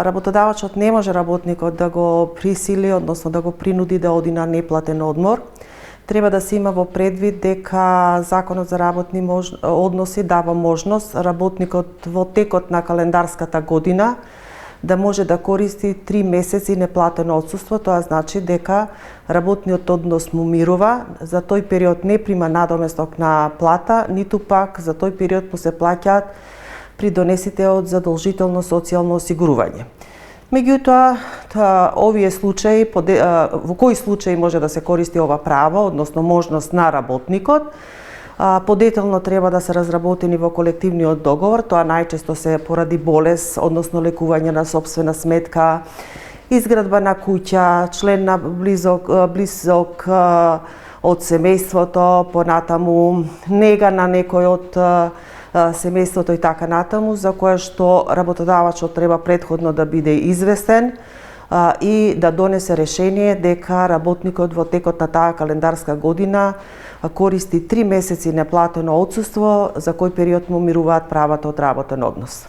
Работодавачот не може работникот да го присили, односно да го принуди да оди на неплатен одмор. Треба да се има во предвид дека Законот за работни односи дава можност работникот во текот на календарската година да може да користи 3 месеци неплатено отсуство. Тоа значи дека работниот однос му мирува, за тој период не прима надоместок на плата, ниту пак за тој период му се плаќаат придонесите од задолжително социјално осигурување. Меѓутоа, овие случаи, во кои случаи може да се користи ова право, односно можност на работникот, подетелно треба да се разработени во колективниот договор. Тоа најчесто се поради болест, односно лекување на сопствена сметка, изградба на куќа, член на близок од семејството, понатаму нега на некој од семејството и така натаму, за кое што работодавачот треба претходно да биде известен и да донесе решение дека работникот во текот на таа календарска година користи 3 месеци неплатено отсуство, за кој период му мируваат правата од работен однос.